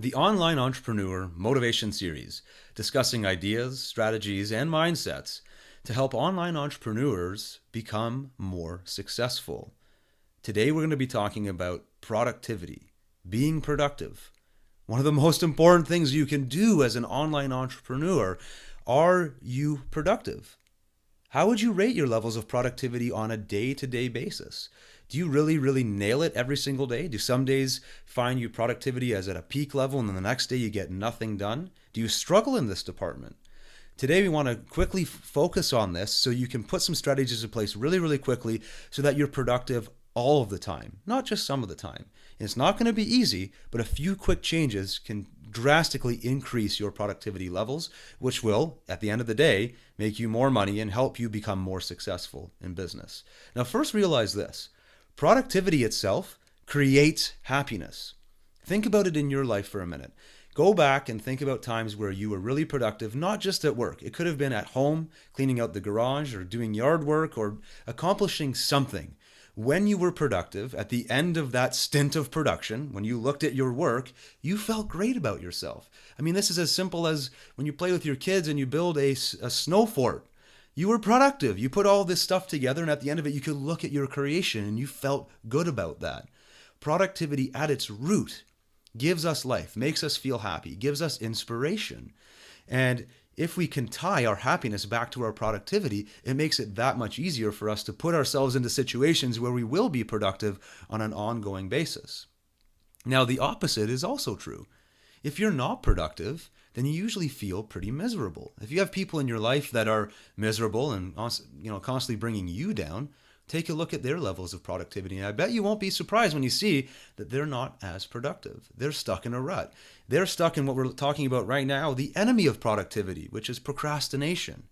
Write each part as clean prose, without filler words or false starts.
the Online Entrepreneur Motivation Series, discussing ideas, strategies, and mindsets to help online entrepreneurs become more successful. Today, we're going to be talking about productivity, being productive. One of the most important things you can do as an online entrepreneur. Are you productive? How would you rate your levels of productivity on a day-to-day basis? Do you really nail it every single day? Do some days find your productivity as at a peak level and then the next day you get nothing done? Do you struggle in this department? Today we want to quickly focus on this so you can put some strategies in place really quickly so that you're productive all of the time, not just some of the time. And it's not going to be easy, but a few quick changes can drastically increase your productivity levels, which will, at the end of the day, make you more money and help you become more successful in business. Now, first realize this. Productivity itself creates happiness. Think about it in your life for a minute. Go back and think about times where you were really productive, not just at work. It could have been at home, cleaning out the garage, or doing yard work, or accomplishing something. When you were productive, at the end of that stint of production, when you looked at your work, you felt great about yourself. I mean, this is as simple as when you play with your kids and you build a snow fort. You were productive. You put all this stuff together, and at the end of it, you could look at your creation and you felt good about that. Productivity at its root gives us life, makes us feel happy, gives us inspiration. And if we can tie our happiness back to our productivity, it makes it that much easier for us to put ourselves into situations where we will be productive on an ongoing basis. Now, the opposite is also true. If you're not productive, then you usually feel pretty miserable. If you have people in your life that are miserable and constantly bringing you down, take a look at their levels of productivity. And I bet you won't be surprised when you see that they're not as productive. They're stuck in a rut. They're stuck in what we're talking about right now, the enemy of productivity, which is procrastination.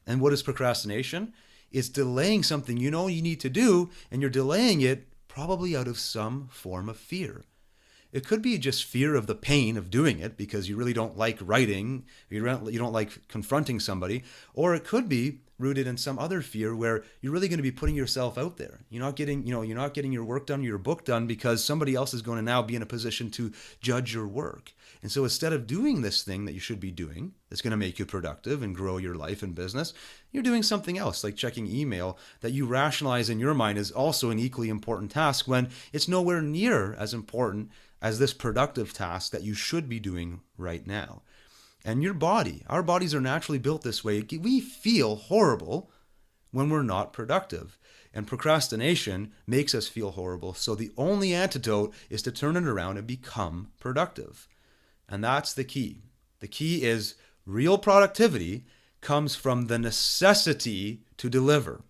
And what is procrastination? It's delaying something you know you need to do, and you're delaying it probably out of some form of fear. It could be just fear of the pain of doing it because you really don't like writing, you don't like confronting somebody, or it could be rooted in some other fear where you're really going to be putting yourself out there. You're not getting your work done, your book done because somebody else is going to now be in a position to judge your work. And so instead of doing this thing that you should be doing, that's going to make you productive and grow your life and business, you're doing something else like checking email that you rationalize in your mind is also an equally important task when it's nowhere near as important as this productive task that you should be doing right now. And your body, our bodies are naturally built this way. We feel horrible when we're not productive. And procrastination makes us feel horrible. So the only antidote is to turn it around and become productive. And that's the key. The key is real productivity comes from the necessity to deliver.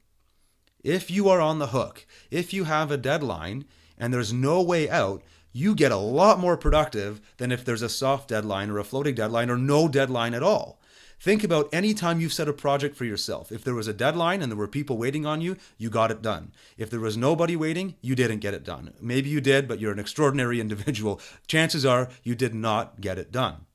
If you are on the hook, if you have a deadline and there's no way out, you get a lot more productive than if there's a soft deadline or a floating deadline or no deadline at all. Think about any time you've set a project for yourself. If there was a deadline and there were people waiting on you, you got it done. If there was nobody waiting, you didn't get it done. Maybe you did, but you're an extraordinary individual. Chances are you did not get it done.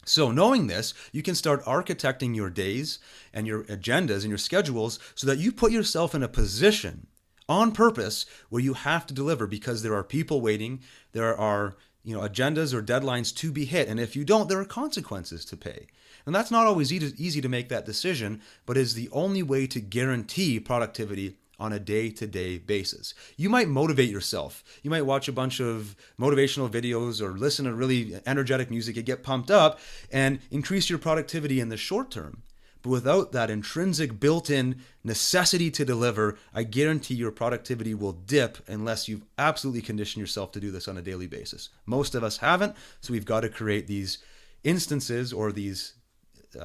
So knowing this, you can start architecting your days and your agendas and your schedules so that you put yourself in a position on purpose where you have to deliver because there are people waiting, there are agendas or deadlines to be hit, and if you don't, there are consequences to pay. And that's not always easy to make that decision, but is the only way to guarantee productivity on a day-to-day basis. You might motivate yourself. You might watch a bunch of motivational videos or listen to really energetic music and get pumped up and increase your productivity in the short term. But without that intrinsic built-in necessity to deliver, I guarantee your productivity will dip unless you've absolutely conditioned yourself to do this on a daily basis. Most of us haven't, so we've got to create these instances or these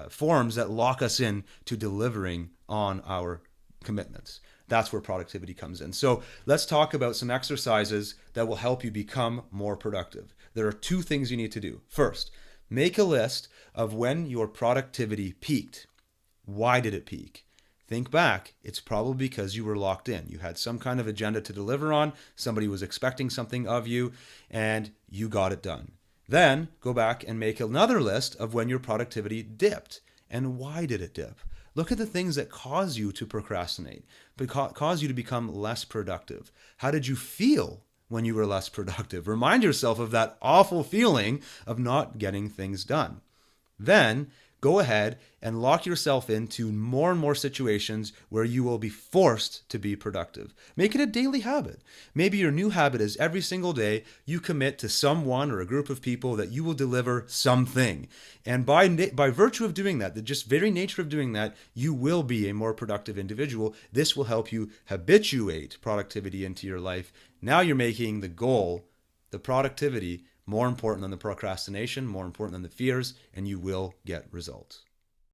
forms that lock us in to delivering on our commitments. That's where productivity comes in. So let's talk about some exercises that will help you become more productive. There are two things you need to do. First, make a list of when your productivity peaked. Why did it peak? Think back. It's probably because you were locked in. You had some kind of agenda to deliver on. Somebody was expecting something of you, and you got it done. Then go back and make another list of when your productivity dipped. And why did it dip? Look at the things that cause you to procrastinate, cause you to become less productive. How did you feel when you were less productive. Remind yourself of that awful feeling of not getting things done. Then go ahead and lock yourself into more and more situations where you will be forced to be productive. Make it a daily habit. Maybe your new habit is every single day you commit to someone or a group of people that you will deliver something. And by virtue of doing that, the just very nature of doing that, you will be a more productive individual. This will help you habituate productivity into your life. Now you're making the goal, the productivity, more important than the procrastination, more important than the fears, and you will get results.